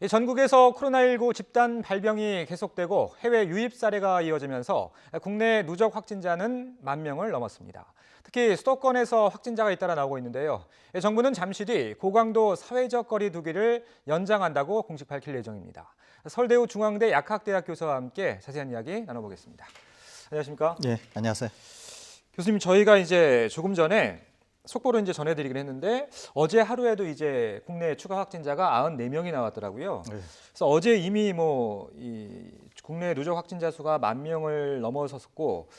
전국에서 코로나19 집단 발병이 계속되고 해외 유입 사례가 이어지면서 국내 누적 확진자는 10,000명을 넘었습니다. 특히 수도권에서 확진자가 잇따라 나오고 있는데요. 정부는 잠시 뒤 고강도 사회적 거리 두기를 연장한다고 공식 밝힐 예정입니다. 서울대우 중앙대 약학대학 교수와 함께 자세한 이야기 나눠보겠습니다. 안녕하십니까? 네, 안녕하세요. 교수님, 저희가 이제 조금 전에 속보로 이제 전해드리긴 했는데 어제 하루에도 이제 국내 추가 확진자가 94명이 나왔더라고요. 네. 그래서 어제 이미 이 국내 누적 확진자 수가 10,000명을 넘어섰고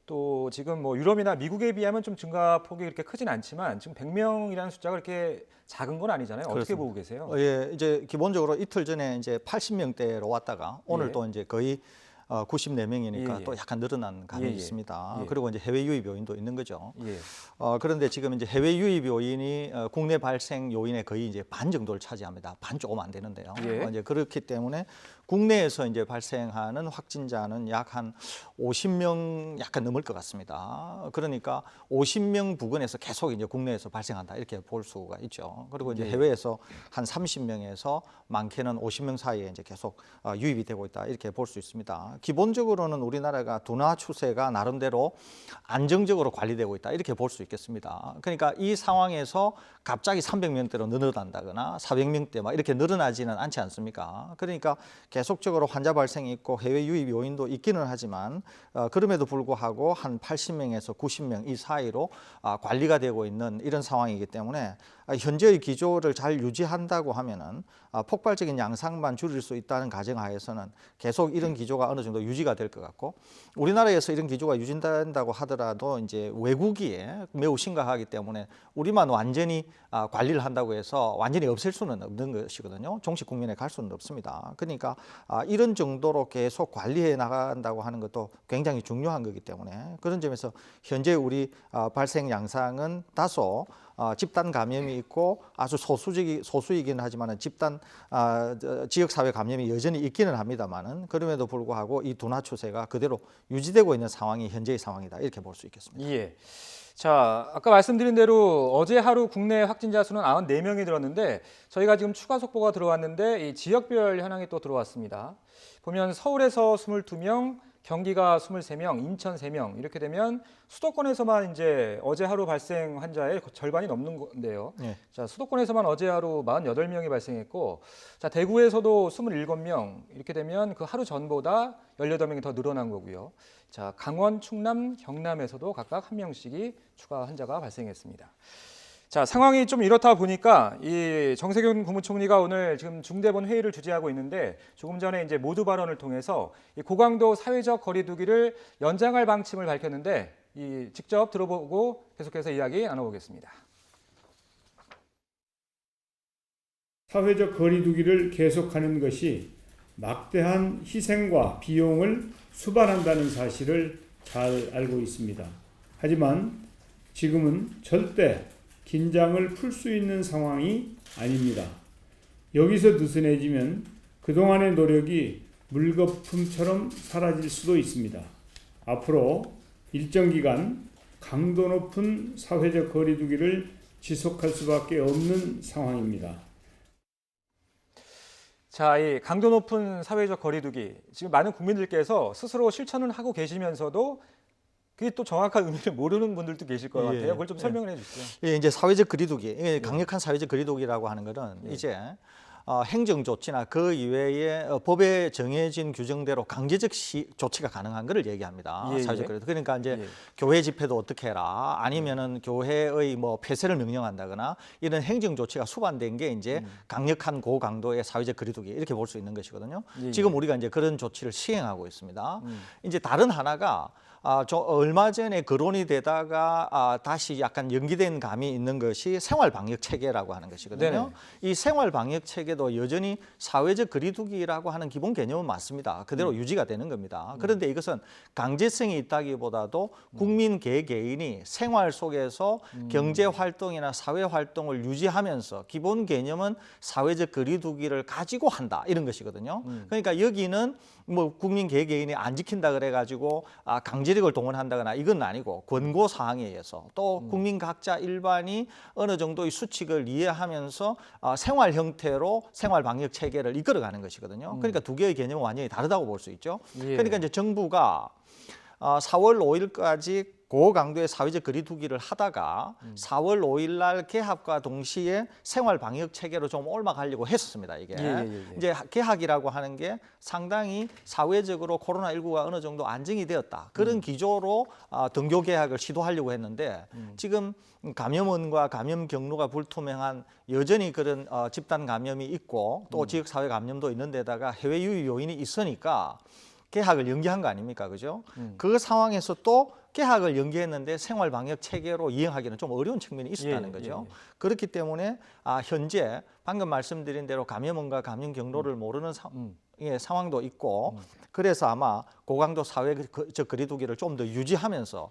또 지금 유럽이나 미국에 비하면 좀 증가 폭이 그렇게 크진 않지만 지금 100명이라는 숫자가 그렇게 작은 건 아니잖아요. 어떻게 그렇습니다. 보고 계세요? 예, 이제 기본적으로 이틀 전에 이제 80명대로 왔다가 오늘 또 이제 거의 94명이니까 예. 또 약간 늘어난 감이 예. 있습니다. 예. 그리고 이제 해외 유입 요인도 있는 거죠. 예. 그런데 지금 이제 해외 유입 요인이 국내 발생 요인의 거의 이제 반 정도를 차지합니다. 반 조금 안 되는데요. 예. 이제 그렇기 때문에 국내에서 이제 발생하는 확진자는 약 한 50명 약간 넘을 것 같습니다. 그러니까 50명 부근에서 계속 이제 국내에서 발생한다 이렇게 볼 수가 있죠. 그리고 이제 예. 해외에서 한 30명에서 많게는 50명 사이에 이제 계속 유입이 되고 있다 이렇게 볼 수 있습니다. 기본적으로는 우리나라가 둔화 추세가 나름대로 안정적으로 관리되고 있다 이렇게 볼 수 있겠습니다. 그러니까 이 상황에서 갑자기 300명대로 늘어난다거나 400명대 막 이렇게 늘어나지는 않지 않습니까? 그러니까 계속적으로 환자 발생이 있고 해외 유입 요인도 있기는 하지만 그럼에도 불구하고 한 80명에서 90명 이 사이로 관리가 되고 있는 이런 상황이기 때문에 현재의 기조를 잘 유지한다고 하면은 폭발적인 양상만 줄일 수 있다는 가정하에서는 계속 이런 기조가 어느 정도 유지가 될 것 같고 우리나라에서 이런 기조가 유지된다고 하더라도 이제 외국이에 매우 심각하기 때문에 우리만 완전히 관리를 한다고 해서 완전히 없앨 수는 없는 것이거든요. 종식 국면에 갈 수는 없습니다. 그러니까 이런 정도로 계속 관리해 나간다고 하는 것도 굉장히 중요한 거기 때문에 그런 점에서 현재 우리 발생 양상은 다소 집단 감염이 있고 아주 소수이기는 하지만 집단 지역사회 감염이 여전히 있기는 합니다만은 그럼에도 불구하고 이 둔화 추세가 그대로 유지되고 있는 상황이 현재의 상황이다 이렇게 볼 수 있겠습니다. 예. 자, 아까 말씀드린 대로 어제 하루 국내 확진자 수는 94명이 들었는데 저희가 지금 추가 속보가 들어왔는데 이 지역별 현황이 또 들어왔습니다. 보면 서울에서 22명, 경기가 23명, 인천 3명 이렇게 되면 수도권에서만 이제 어제 하루 발생 환자의 절반이 넘는 건데요. 네. 자, 수도권에서만 어제 하루 48명이 발생했고, 자, 대구에서도 27명 이렇게 되면 그 하루 전보다 18명이 더 늘어난 거고요. 자, 강원, 충남, 경남에서도 각각 1명씩이 추가 환자가 발생했습니다. 자, 상황이 좀 이렇다 보니까 이 정세균 국무총리가 오늘 지금 중대본 회의를 주재하고 있는데 조금 전에 이제 모두 발언을 통해서 이 고강도 사회적 거리두기를 연장할 방침을 밝혔는데 직접 들어보고 계속해서 이야기 나눠보겠습니다. 사회적 거리두기를 계속하는 것이 막대한 희생과 비용을 수반한다는 사실을 잘 알고 있습니다. 하지만 지금은 절대 긴장을 풀 수 있는 상황이 아닙니다. 여기서 느슨해지면 그동안의 노력이 물거품처럼 사라질 수도 있습니다. 앞으로 일정 기간 강도 높은 사회적 거리두기를 지속할 수밖에 없는 상황입니다. 자, 이 강도 높은 사회적 거리두기 지금 많은 국민들께서 스스로 실천을 하고 계시면서도 그게 또 정확한 의미를 모르는 분들도 계실 것 같아요. 그걸 좀 설명을 해주시죠. 예, 이제 사회적 거리두기, 강력한 사회적 거리두기라고 하는 것은 이제 행정 조치나 그 이외에 법에 정해진 규정대로 강제적 조치가 가능한 것을 얘기합니다. 사회적 거리두기. 그러니까 이제 교회 집회도 어떻게 해라, 아니면은 교회의 폐쇄를 명령한다거나 이런 행정 조치가 수반된 게 이제 강력한 고강도의 사회적 거리두기 이렇게 볼 수 있는 것이거든요. 지금 우리가 이제 그런 조치를 시행하고 있습니다. 이제 다른 하나가 얼마 전에 거론이 되다가 다시 약간 연기된 감이 있는 것이 생활방역 체계라고 하는 것이거든요. 네네. 이 생활방역 체계도 여전히 사회적 거리두기라고 하는 기본 개념은 맞습니다. 그대로 유지가 되는 겁니다. 그런데 이것은 강제성이 있다기보다도 국민 개개인이 생활 속에서 경제 활동이나 사회 활동을 유지하면서 기본 개념은 사회적 거리두기를 가지고 한다 이런 것이거든요. 그러니까 여기는 국민 개개인이 안 지킨다 그래가지고 강제력을 동원한다거나 이건 아니고 권고 사항에 의해서 또 국민 각자 일반이 어느 정도의 수칙을 이해하면서 생활 형태로 생활 방역 체계를 이끌어가는 것이거든요. 그러니까 두 개의 개념은 완전히 다르다고 볼 수 있죠. 예. 그러니까 이제 정부가 4월 5일까지 고강도의 사회적 거리두기를 하다가 4월 5일 날 개학과 동시에 생활 방역 체계로 좀 올라가려고 했었습니다. 이게 예. 이제 개학이라고 하는 게 상당히 사회적으로 코로나19가 어느 정도 안정이 되었다. 그런 기조로 등교 개학을 시도하려고 했는데 지금 감염원과 감염 경로가 불투명한 여전히 그런 집단 감염이 있고 또 지역 사회 감염도 있는 데다가 해외 유입 요인이 있으니까 개학을 연기한 거 아닙니까? 그죠? 그 상황에서 또 개학을 연기했는데 생활 방역 체계로 이행하기는 좀 어려운 측면이 있었다는 거죠. 그렇기 때문에 현재 방금 말씀드린 대로 감염원과 감염 경로를 모르는 상황도 있고 그래서 아마 고강도 사회적 거리두기를 좀 더 유지하면서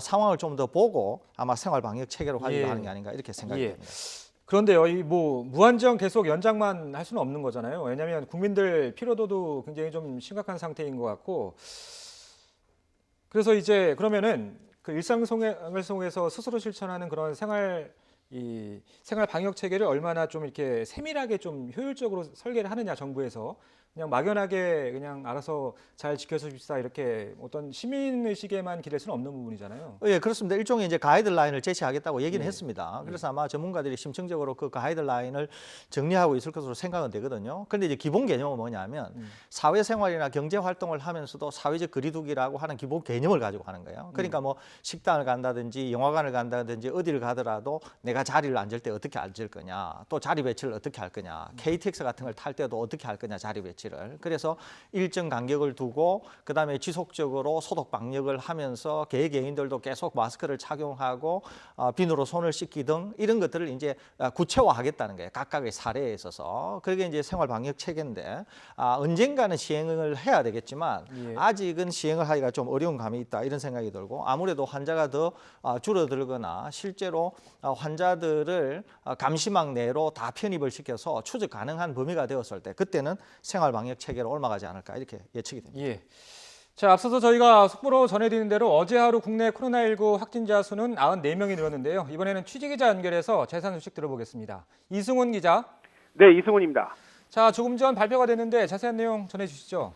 상황을 좀 더 보고 아마 생활 방역 체계로 가려고 하는 게 아닌가 이렇게 생각이 됩니다. 그런데요, 이 뭐 무한정 계속 연장만 할 수는 없는 거잖아요. 왜냐하면 국민들 피로도도 굉장히 좀 심각한 상태인 것 같고, 그래서 이제 그러면은 그 일상생활 속에서 스스로 실천하는 그런 생활 방역 체계를 얼마나 좀 이렇게 세밀하게 좀 효율적으로 설계를 하느냐, 정부에서 그냥 막연하게 그냥 알아서 잘 지켜줍시다 이렇게 어떤 시민 의식에만 기댈 수는 없는 부분이잖아요. 예, 그렇습니다. 일종의 이제 가이드라인을 제시하겠다고 얘기는 했습니다. 그래서 아마 전문가들이 심층적으로 그 가이드라인을 정리하고 있을 것으로 생각은 되거든요. 그런데 이제 기본 개념은 뭐냐면 사회생활이나 경제 활동을 하면서도 사회적 거리두기라고 하는 기본 개념을 가지고 가는 거예요. 그러니까 뭐 식당을 간다든지 영화관을 간다든지 어디를 가더라도 내가 자리를 앉을 때 어떻게 앉을 거냐, 또 자리 배치를 어떻게 할 거냐, KTX 같은 걸 탈 때도 어떻게 할 거냐, 자리 배치를. 그래서 일정 간격을 두고 그다음에 지속적으로 소독 방역을 하면서 개개인들도 계속 마스크를 착용하고 비누로 손을 씻기 등 이런 것들을 이제 구체화하겠다는 거예요. 각각의 사례에 있어서. 그게 이제 생활 방역 체계인데 언젠가는 시행을 해야 되겠지만 아직은 시행을 하기가 좀 어려운 감이 있다 이런 생각이 들고 아무래도 환자가 더 줄어들거나 실제로 환자들을 감시망 내로 다 편입을 시켜서 추적 가능한 범위가 되었을 때 그때는 생활 방역 체계로 올라가지 않을까 이렇게 예측이 됩니다. 예. 자, 앞서서 저희가 속보로 전해드린 대로 어제 하루 국내 코로나19 확진자 수는 94명이 늘었는데요. 이번에는 취재기자 연결해서 자세한 소식 들어보겠습니다. 이승훈 기자. 네, 이승훈입니다. 자, 조금 전 발표가 됐는데 자세한 내용 전해주시죠.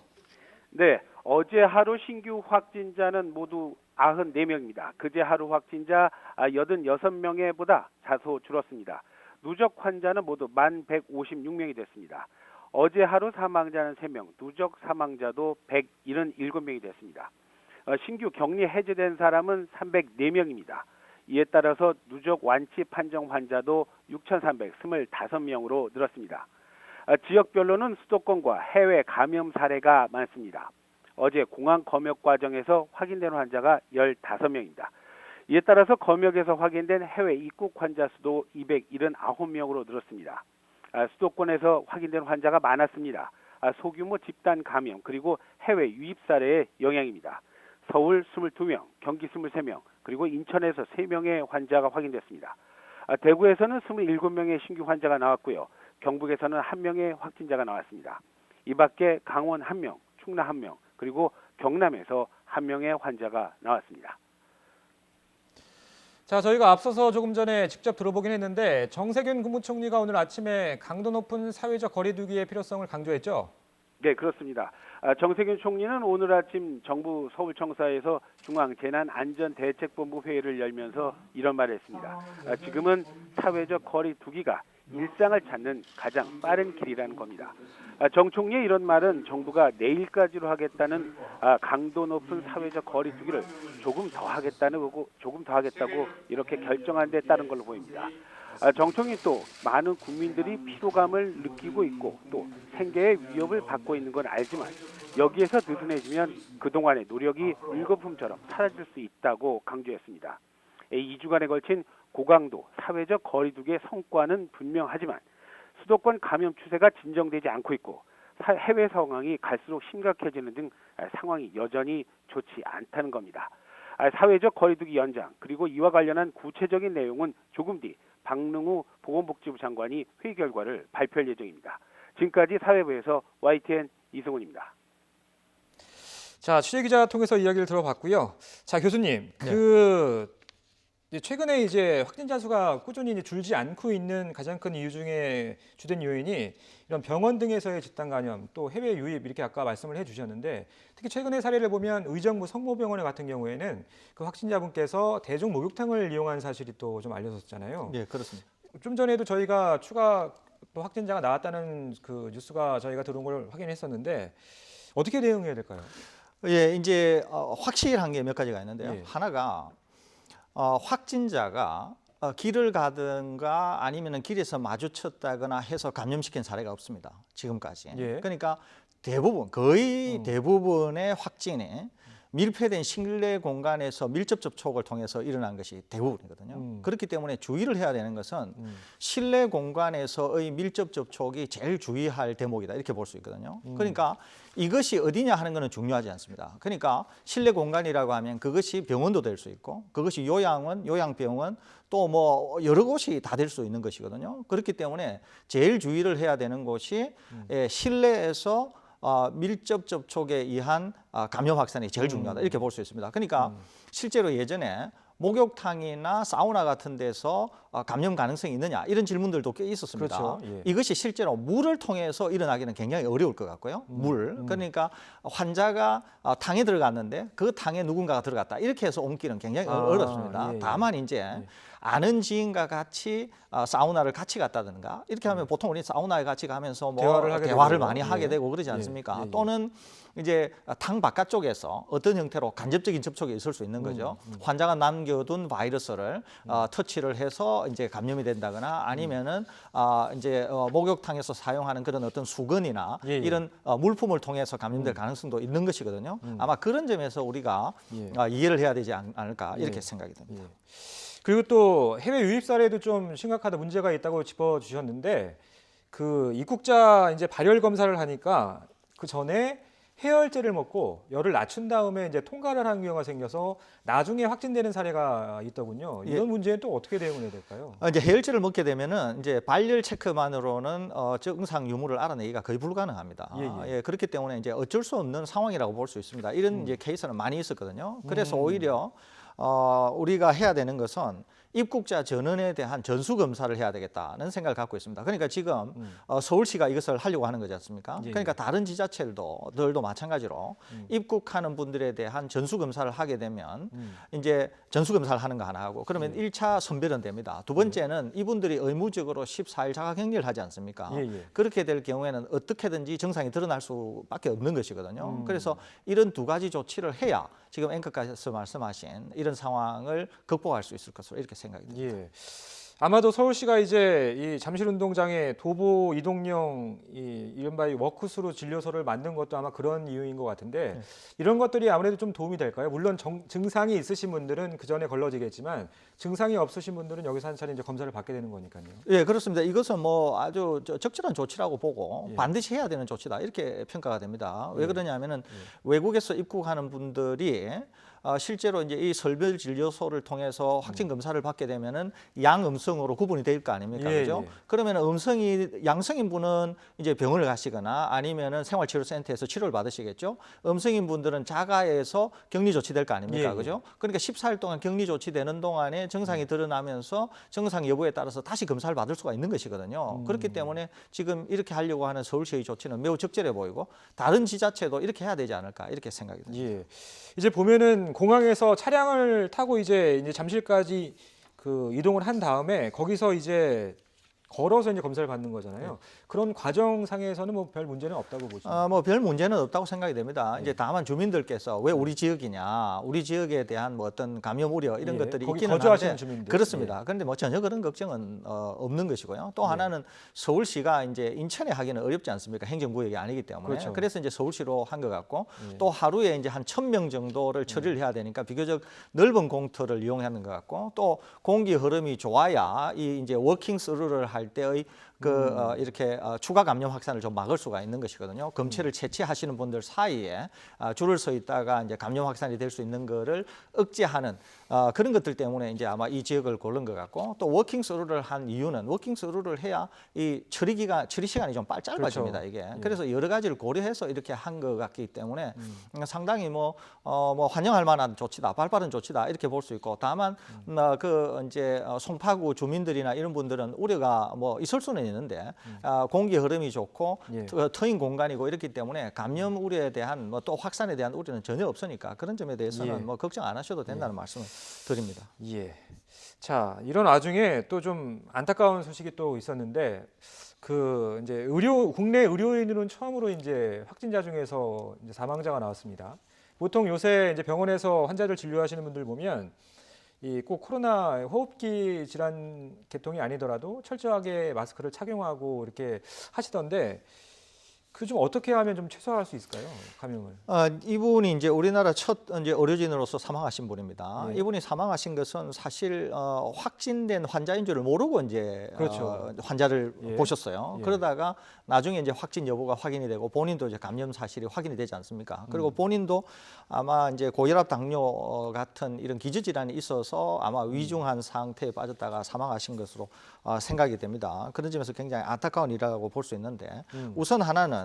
네, 어제 하루 신규 확진자는 모두 94명입니다. 그제 하루 확진자 86명보다 다소 줄었습니다. 누적 환자는 모두 1,156명이 됐습니다. 어제 하루 사망자는 3명, 누적 사망자도 177명이 됐습니다. 신규 격리 해제된 사람은 304명입니다. 이에 따라서 누적 완치 판정 환자도 6,325명으로 늘었습니다. 지역별로는 수도권과 해외 감염 사례가 많습니다. 어제 공항 검역 과정에서 확인된 환자가 15명입니다. 이에 따라서 검역에서 확인된 해외 입국 환자 수도 279명으로 늘었습니다. 수도권에서 확인된 환자가 많았습니다. 소규모 집단 감염 그리고 해외 유입 사례의 영향입니다. 서울 22명, 경기 23명, 그리고 인천에서 3명의 환자가 확인됐습니다. 대구에서는 27명의 신규 환자가 나왔고요. 경북에서는 1명의 확진자가 나왔습니다. 이 밖에 강원 1명, 충남 1명, 그리고 경남에서 1명의 환자가 나왔습니다. 자, 저희가 앞서서 조금 전에 직접 들어보긴 했는데 정세균 국무총리가 오늘 아침에 강도 높은 사회적 거리두기의 필요성을 강조했죠? 네, 그렇습니다. 정세균 총리는 오늘 아침 정부 서울청사에서 중앙재난안전대책본부 회의를 열면서 이런 말을 했습니다. 지금은 사회적 거리두기가 일상을 찾는 가장 빠른 길이라는 겁니다. 정 총리의 이런 말은 정부가 내일까지로 하겠다는 강도 높은 사회적 거리두기를 조금 더 하겠다고 이렇게 결정한 데 따른 걸로 보입니다. 정 총리 또 많은 국민들이 피로감을 느끼고 있고 또 생계의 위협을 받고 있는 건 알지만 여기에서 느슨해지면 그동안의 노력이 물거품처럼 사라질 수 있다고 강조했습니다. 2주간에 걸친 고강도 사회적 거리두기의 성과는 분명하지만 수도권 감염 추세가 진정되지 않고 있고 해외 상황이 갈수록 심각해지는 등 상황이 여전히 좋지 않다는 겁니다. 사회적 거리두기 연장 그리고 이와 관련한 구체적인 내용은 조금 뒤 박능우 보건복지부 장관이 회의 결과를 발표할 예정입니다. 지금까지 사회부에서 YTN 이승훈입니다. 자, 취재기자 통해서 이야기를 들어봤고요. 자, 교수님, 네. 이제 최근에 이제 확진자 수가 꾸준히 이제 줄지 않고 있는 가장 큰 이유 중에 주된 요인이 이런 병원 등에서의 집단 감염, 또 해외 유입 이렇게 아까 말씀을 해주셨는데 특히 최근의 사례를 보면 의정부 성모병원에 같은 경우에는 그 확진자분께서 대중 목욕탕을 이용한 사실이 또 좀 알려졌잖아요. 예, 그렇습니다. 좀 전에도 저희가 추가 또 확진자가 나왔다는 그 뉴스가 저희가 들어온 걸 확인했었는데 어떻게 대응해야 될까요? 예, 이제 확실한 게 몇 가지가 있는데요. 예. 하나가 확진자가 길을 가든가 아니면은 길에서 마주쳤다거나 해서 감염시킨 사례가 없습니다. 지금까지. 예. 그러니까 대부분 거의 대부분의 확진이 밀폐된 실내 공간에서 밀접 접촉을 통해서 일어난 것이 대부분이거든요. 그렇기 때문에 주의를 해야 되는 것은 실내 공간에서의 밀접 접촉이 제일 주의할 대목이다 이렇게 볼 수 있거든요. 그러니까 이것이 어디냐 하는 것은 중요하지 않습니다. 그러니까 실내 공간이라고 하면 그것이 병원도 될 수 있고 그것이 요양원, 요양병원 또 뭐 여러 곳이 다 될 수 있는 것이거든요. 그렇기 때문에 제일 주의를 해야 되는 곳이 실내에서 밀접 접촉에 의한 감염 확산이 제일 중요하다 이렇게 볼 수 있습니다. 그러니까 실제로 예전에 목욕탕이나 사우나 같은 데서 감염 가능성이 있느냐 이런 질문들도 꽤 있었습니다. 그렇죠. 예. 이것이 실제로 물을 통해서 일어나기는 굉장히 어려울 것 같고요. 그러니까 환자가 탕에 들어갔는데 그 탕에 누군가가 들어갔다 이렇게 해서 옮기는 굉장히 어렵습니다. 예, 예. 다만 이제 아는 지인과 같이 사우나를 같이 갔다든가 이렇게 하면 보통 우리 사우나에 같이 가면서 뭐 대화를 대화를 하게 많이 되고요. 하게 예. 되고 그러지 예. 않습니까? 예, 예. 또는 이제 탕 바깥쪽에서 어떤 형태로 간접적인 접촉이 있을 수 있는 거죠. 환자가 남겨둔 바이러스를 터치를 해서 이제 감염이 된다거나 아니면은 이제 목욕탕에서 사용하는 그런 어떤 수건이나 예, 예. 이런 물품을 통해서 감염될 가능성도 있는 것이거든요. 아마 그런 점에서 우리가 예. 이해를 해야 되지 않을까 이렇게 예. 생각이 듭니다. 예. 그리고 또 해외 유입 사례도 좀 심각하다 문제가 있다고 짚어주셨는데 그 입국자 이제 발열 검사를 하니까 그 전에 해열제를 먹고 열을 낮춘 다음에 이제 통과를 하는 경우가 생겨서 나중에 확진되는 사례가 있더군요. 이런 문제는 또 어떻게 대응을 해야 될까요? 이제 해열제를 먹게 되면은 이제 발열 체크만으로는 증상 유무를 알아내기가 거의 불가능합니다. 예. 그렇기 때문에 이제 어쩔 수 없는 상황이라고 볼 수 있습니다. 이런 이제 케이스는 많이 있었거든요. 그래서 오히려 우리가 해야 되는 것은 입국자 전원에 대한 전수 검사를 해야 되겠다는 생각을 갖고 있습니다. 그러니까 지금 서울시가 이것을 하려고 하는 거지 않습니까? 예. 그러니까 다른 지자체들도 마찬가지로 입국하는 분들에 대한 전수 검사를 하게 되면 이제 전수 검사를 하는 거 하나 하고 그러면 1차 선별은 됩니다. 두 번째는 이분들이 의무적으로 14일 자가격리를 하지 않습니까? 예. 그렇게 될 경우에는 어떻게든지 증상이 드러날 수밖에 없는 것이거든요. 그래서 이런 두 가지 조치를 해야 지금 앵커께서 말씀하신 이런 상황을 극복할 수 있을 것으로 이렇게 생각이 듭니다. 예. 아마도 서울시가 이제 이 잠실운동장에 도보 이동용 이른바 워크스루 진료소를 만든 것도 아마 그런 이유인 것 같은데 네. 이런 것들이 아무래도 좀 도움이 될까요? 물론 증상이 있으신 분들은 그 전에 걸러지겠지만 증상이 없으신 분들은 여기서 한 차례 이제 검사를 받게 되는 거니까요. 예, 그렇습니다. 이것은 뭐 아주 적절한 조치라고 보고 예. 반드시 해야 되는 조치다 이렇게 평가가 됩니다. 왜 예. 그러냐면은 외국에서 입국하는 분들이 실제로 이제 이 설별 진료소를 통해서 확진 검사를 받게 되면은 양음성으로 구분이 될 거 아닙니까, 예, 그죠? 예. 그러면 양성인 분은 이제 병원을 가시거나 아니면은 생활치료센터에서 치료를 받으시겠죠. 음성인 분들은 자가에서 격리 조치될 거 아닙니까, 예, 예. 그죠? 그러니까 14일 동안 격리 조치되는 동안에 증상이 드러나면서 증상 여부에 따라서 다시 검사를 받을 수가 있는 것이거든요. 그렇기 때문에 지금 이렇게 하려고 하는 서울시의 조치는 매우 적절해 보이고 다른 지자체도 이렇게 해야 되지 않을까 이렇게 생각이 듭니다. 예. 이제 보면은 공항에서 차량을 타고 이제 잠실까지 그 이동을 한 다음에 거기서 이제 걸어서 이제 검사를 받는 거잖아요. 그런 과정상에서는 뭐 별 문제는 없다고 보시죠. 뭐 별 문제는 없다고 생각이 됩니다. 이제 다만 주민들께서 왜 우리 지역이냐, 우리 지역에 대한 뭐 어떤 감염 우려 이런 예, 것들이 거기 있기는 거주하시는 한데 주민들. 그렇습니다. 그런데 뭐 전혀 그런 걱정은 없는 것이고요. 또 하나는 서울시가 이제 인천에 하기는 어렵지 않습니까? 행정구역이 아니기 때문에. 그렇죠. 그래서 이제 서울시로 한 것 같고 예. 또 하루에 이제 한 1,000명 정도를 처리를 해야 되니까 비교적 넓은 공터를 이용하는 것 같고 또 공기 흐름이 좋아야 이 이제 워킹 스루를 할 때의 이렇게 추가 감염 확산을 좀 막을 수가 있는 것이거든요. 검체를 채취하시는 분들 사이에 줄을 서 있다가 이제 감염 확산이 될 수 있는 거를 억제하는 그런 것들 때문에 이제 아마 이 지역을 고른 것 같고, 또 워킹 스루를 한 이유는 워킹 스루를 해야 이 처리 시간이 좀 짧아집니다. 그렇죠. 이게 그래서 여러 가지를 고려해서 이렇게 한 것 같기 때문에 상당히 뭐 환영할 만한 조치다, 발빠른 조치다 이렇게 볼 수 있고, 다만 이제 송파구 주민들이나 이런 분들은 우려가 뭐 있을 수는 있는데 공기 흐름이 좋고 예. 트인 공간이고 이렇기 때문에 감염 우려에 대한 뭐 또 확산에 대한 우려는 전혀 없으니까 그런 점에 대해서는 예. 뭐 걱정 안 하셔도 된다는 말씀을 드립니다. 예. 자, 이런 와중에 또 좀 안타까운 소식이 또 있었는데 그 이제 국내 의료인으로는 처음으로 이제 확진자 중에서 이제 사망자가 나왔습니다. 보통 요새 이제 병원에서 환자들 진료하시는 분들 보면 이 꼭 코로나 호흡기 질환 계통이 아니더라도 철저하게 마스크를 착용하고 이렇게 하시던데 그 좀 어떻게 하면 좀 최소화할 수 있을까요? 감염을. 이분이 이제 우리나라 첫 이제 의료진으로서 사망하신 분입니다. 예. 이분이 사망하신 것은 사실 확진된 환자인 줄을 모르고 이제 그렇죠. 환자를 예. 보셨어요. 예. 그러다가 나중에 이제 확진 여부가 확인이 되고 본인도 이제 감염 사실이 확인이 되지 않습니까? 그리고 본인도 아마 이제 고혈압, 당뇨 같은 이런 기저 질환이 있어서 아마 위중한 상태에 빠졌다가 사망하신 것으로 생각이 됩니다. 그런 점에서 굉장히 안타까운 일이라고 볼 수 있는데 우선 하나는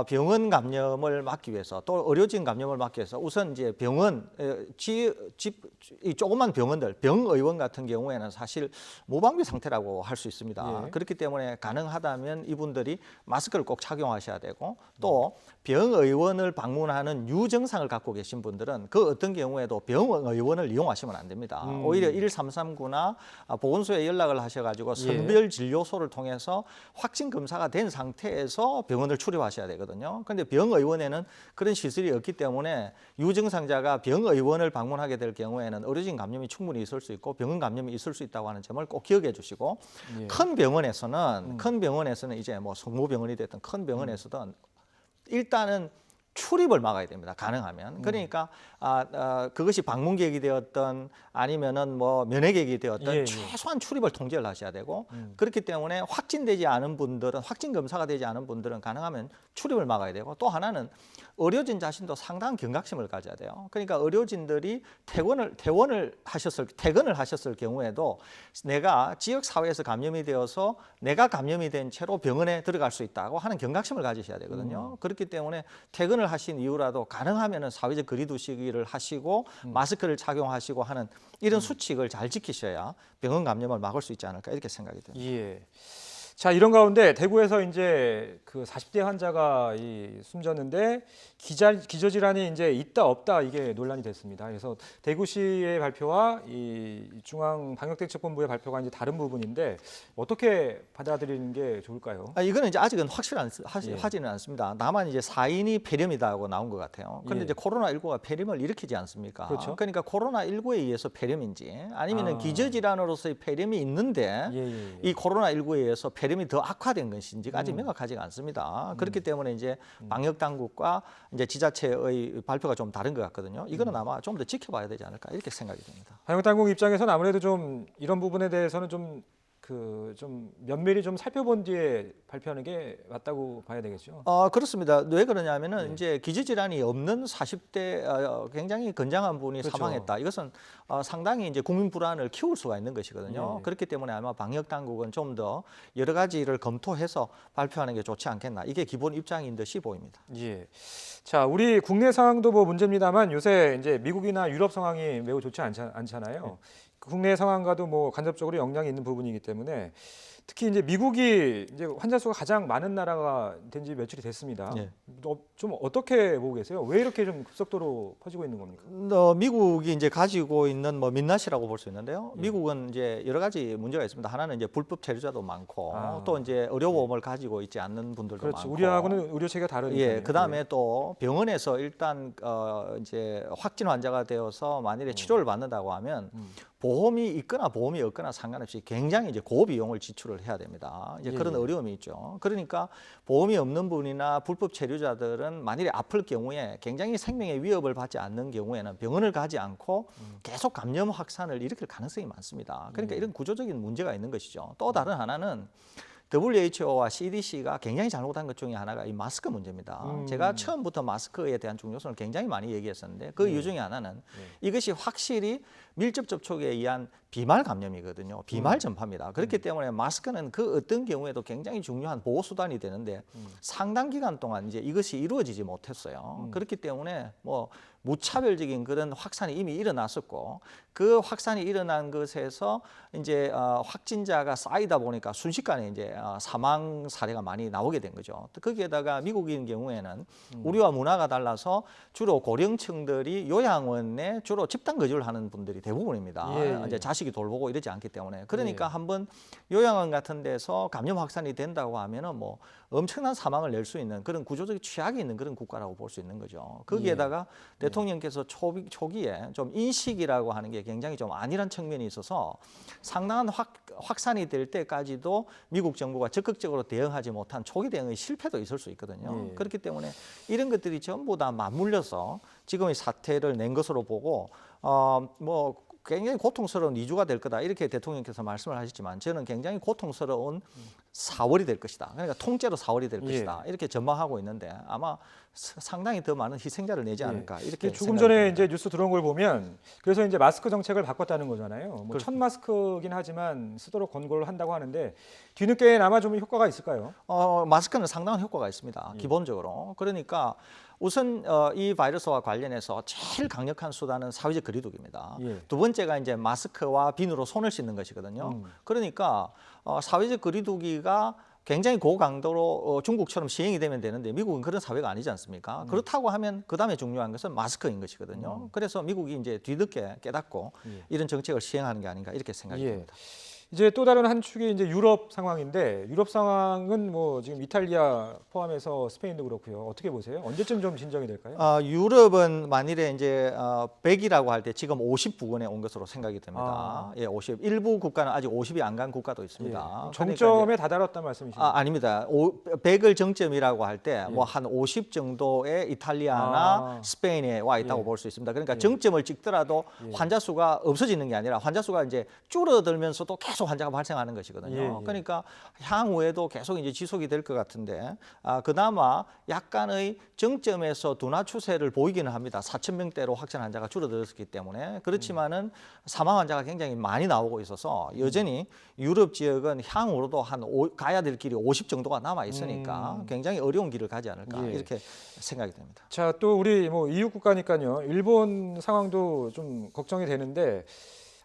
병원 감염을 막기 위해서 또 의료진 감염을 막기 위해서 우선 이제 병원 이 조그만 병원들 병의원 같은 경우에는 사실 무방비 상태라고 할 수 있습니다. 예. 그렇기 때문에 가능하다면 이분들이 마스크를 꼭 착용하셔야 되고 또 병의원을 방문하는 유증상을 갖고 계신 분들은 그 어떤 경우에도 병의원을 이용하시면 안 됩니다. 오히려 1339나 보건소에 연락을 하셔가지고 선별 진료소를 통해서 확진 검사가 된 상태에서 병원을 출입하셔야 되거든요. 그런데 병의원에는 그런 시설이 없기 때문에 유증상자가 병의원을 방문하게 될 경우에는 의료진 감염이 충분히 있을 수 있고 병원 감염이 있을 수 있다고 하는 점을 꼭 기억해 주시고 큰 병원에서는 이제 뭐 성모병원이 됐든 큰 병원에서든 일단은 출입을 막아야 됩니다. 가능하면. 그러니까 그것이 방문객이 되었던 아니면은 뭐 면회객이 되었던 예. 최소한 출입을 통제를 하셔야 되고 그렇기 때문에 확진되지 않은 분들은 확진 검사가 되지 않은 분들은 가능하면 출입을 막아야 되고 또 하나는 의료진 자신도 상당한 경각심을 가져야 돼요. 그러니까 의료진들이 퇴근을 하셨을 경우에도 내가 지역 사회에서 감염이 되어서 내가 감염이 된 채로 병원에 들어갈 수 있다고 하는 경각심을 가지셔야 되거든요. 그렇기 때문에 퇴근을 하신 이후라도 가능하면은 사회적 거리 두시기를 하시고 마스크를 착용하시고 하는 이런 수칙을 잘 지키셔야 병원 감염을 막을 수 있지 않을까 이렇게 생각이 듭니다. 예. 자, 이런 가운데 대구에서 이제 그 40대 환자가 숨졌는데 기저 질환이 이제 있다 없다 이게 논란이 됐습니다. 그래서 대구시의 발표와 이 중앙방역대책본부의 발표가 이제 다른 부분인데 어떻게 받아들이는 게 좋을까요? 이거는 이제 아직은 확실하지는 않습니다. 다만 이제 4인이 폐렴이다고 나온 것 같아요. 그런데 이제 코로나19가 폐렴을 일으키지 않습니까? 그렇죠. 그러니까 코로나19에 의해서 폐렴인지 아니면은 기저 질환으로서의 폐렴이 있는데 이 코로나19에 의해서 폐렴이 더 악화된 것인지가 아직 명확하지가 않습니다. 그렇기 때문에 이제 방역 당국과 이제 지자체의 발표가 좀 다른 것 같거든요. 이거는 아마 좀 더 지켜봐야 되지 않을까 이렇게 생각이 듭니다. 방역 당국 입장에서는 아무래도 좀 이런 부분에 대해서는 좀 면밀히 좀 살펴본 뒤에 발표하는 게 맞다고 봐야 되겠죠. 그렇습니다. 왜 그러냐면은 이제 기저 질환이 없는 40대 굉장히 건장한 분이 그렇죠. 사망했다. 이것은 상당히 이제 국민 불안을 키울 수가 있는 것이거든요. 그렇기 때문에 아마 방역 당국은 좀 더 여러 가지를 검토해서 발표하는 게 좋지 않겠나. 이게 기본 입장인 듯이 보입니다. 예. 자, 우리 국내 상황도 뭐 문제입니다만 요새 이제 미국이나 유럽 상황이 매우 좋지 않잖아요. 국내 상황과도 뭐 간접적으로 영향이 있는 부분이기 때문에 특히 이제 미국이 이제 환자 수가 가장 많은 나라가 된 지 며칠이 됐습니다. 좀 어떻게 보고 계세요? 왜 이렇게 좀 급속도로 퍼지고 있는 겁니까? 미국이 이제 가지고 있는 뭐 민낯이라고 볼 수 있는데요. 미국은 이제 여러 가지 문제가 있습니다. 하나는 이제 불법 체류자도 많고 또 이제 의료보험을 가지고 있지 않는 분들도 그렇죠. 많고. 우리하고는 의료 체계가 다르니까. 그다음에 또 병원에서 일단 이제 확진 환자가 되어서 만일에 치료를 받는다고 하면 보험이 있거나 보험이 없거나 상관없이 굉장히 이제 고비용을 지출을 해야 됩니다. 이제 그런 어려움이 있죠. 그러니까 보험이 없는 분이나 불법 체류자들은 만일에 아플 경우에 굉장히 생명의 위협을 받지 않는 경우에는 병원을 가지 않고 계속 감염 확산을 일으킬 가능성이 많습니다. 그러니까 이런 구조적인 문제가 있는 것이죠. 또 다른 하나는 WHO와 CDC가 굉장히 잘못한 것 중에 하나가 이 마스크 문제입니다. 제가 처음부터 마스크에 대한 중요성을 굉장히 많이 얘기했었는데 그 이유 중에 하나는 이것이 확실히 밀접 접촉에 의한 비말 감염이거든요. 비말 전파입니다. 그렇기 때문에 마스크는 그 어떤 경우에도 굉장히 중요한 보호 수단이 되는데 상당 기간 동안 이제 이것이 이루어지지 못했어요. 그렇기 때문에 뭐 무차별적인 그런 확산이 이미 일어났었고 그 확산이 일어난 것에서 이제 확진자가 쌓이다 보니까 순식간에 이제 사망 사례가 많이 나오게 된 거죠. 거기에다가 미국인 경우에는 우리와 문화가 달라서 주로 고령층들이 요양원에 주로 집단 거주를 하는 분들이 대부분입니다. 예. 이제 자식이 돌보고 이러지 않기 때문에 그러니까 한번 요양원 같은 데서 감염 확산이 된다고 하면은 뭐 엄청난 사망을 낼 수 있는 그런 구조적 취약이 있는 그런 국가라고 볼 수 있는 거죠. 거기에다가 대통령께서 초기에 좀 인식이라고 하는 게 굉장히 좀 안일한 측면이 있어서 상당한 확산이 될 때까지도 미국 정부가 적극적으로 대응하지 못한 초기 대응의 실패도 있을 수 있거든요. 그렇기 때문에 이런 것들이 전부 다 맞물려서 지금의 사태를 낸 것으로 보고 뭐 굉장히 고통스러운 2주가 될 거다 이렇게 대통령께서 말씀을 하셨지만 저는 굉장히 고통스러운 4월이 될 것이다. 그러니까 통째로 4월이 될 것이다. 이렇게 전망하고 있는데 아마 상당히 더 많은 희생자를 내지 않을까 이렇게 조금 전에 생각됩니다. 이제 뉴스 들어온 걸 보면 그래서 이제 마스크 정책을 바꿨다는 거잖아요. 뭐 첫 마스크긴 하지만 쓰도록 권고를 한다고 하는데 뒤늦게나마 좀 효과가 있을까요? 마스크는 상당한 효과가 있습니다. 기본적으로. 그러니까 우선 이 바이러스와 관련해서 제일 강력한 수단은 사회적 거리두기입니다. 두 번째가 이제 마스크와 비누로 손을 씻는 것이거든요. 그러니까 사회적 거리두기가 굉장히 고강도로 중국처럼 시행이 되면 되는데 미국은 그런 사회가 아니지 않습니까? 그렇다고 하면 그다음에 중요한 것은 마스크인 것이거든요. 그래서 미국이 이제 뒤늦게 깨닫고 이런 정책을 시행하는 게 아닌가 이렇게 생각이 듭니다. 이제 또 다른 한 축이 이제 유럽 상황인데 유럽 상황은 뭐 지금 이탈리아 포함해서 스페인도 그렇고요. 어떻게 보세요? 언제쯤 좀 진정이 될까요? 유럽은 만일에 이제 100이라고 할 때 지금 50 부근에 온 것으로 생각이 됩니다. 50. 일부 국가는 아직 50이 안 간 국가도 있습니다. 정점에 다다랐단 말씀이시죠? 아닙니다. 100을 정점이라고 할 때 뭐 한 50 정도의 이탈리아나 스페인에 와 있다고 볼 수 있습니다. 그러니까 정점을 찍더라도 환자 수가 없어지는 게 아니라 환자 수가 이제 줄어들면서도 계속 환자가 발생하는 것이거든요. 그러니까 향후에도 계속 이제 지속이 될 것 같은데 그나마 약간의 정점에서 둔화 추세를 보이기는 합니다. 4,000명대로 확진 환자가 줄어들었기 때문에 그렇지만은 사망 환자가 굉장히 많이 나오고 있어서 여전히 유럽 지역은 향후로도 가야 될 길이 50 정도가 남아 있으니까 굉장히 어려운 길을 가지 않을까 이렇게 생각이 됩니다. 자, 또 우리 뭐 이웃 국가니까요. 일본 상황도 좀 걱정이 되는데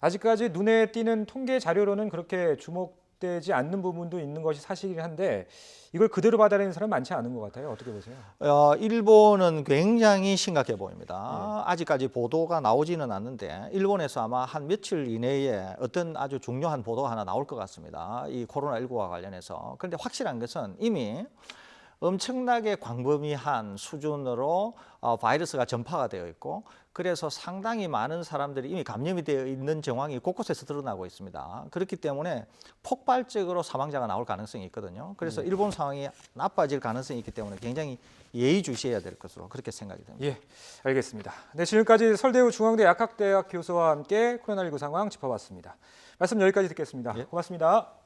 아직까지 눈에 띄는 통계 자료로는 그렇게 주목되지 않는 부분도 있는 것이 사실이긴 한데 이걸 그대로 받아들이는 사람 많지 않은 것 같아요. 어떻게 보세요? 일본은 굉장히 심각해 보입니다. 아직까지 보도가 나오지는 않는데 일본에서 아마 한 며칠 이내에 어떤 아주 중요한 보도가 하나 나올 것 같습니다. 이 코로나19와 관련해서. 그런데 확실한 것은 이미 엄청나게 광범위한 수준으로 바이러스가 전파가 되어 있고 그래서 상당히 많은 사람들이 이미 감염이 되어 있는 정황이 곳곳에서 드러나고 있습니다. 그렇기 때문에 폭발적으로 사망자가 나올 가능성이 있거든요. 그래서 일본 상황이 나빠질 가능성이 있기 때문에 굉장히 예의주시해야 될 것으로 그렇게 생각이 됩니다. 예, 알겠습니다. 네, 지금까지 설대우 중앙대 약학대학 교수와 함께 코로나19 상황 짚어봤습니다. 말씀 여기까지 듣겠습니다. 고맙습니다.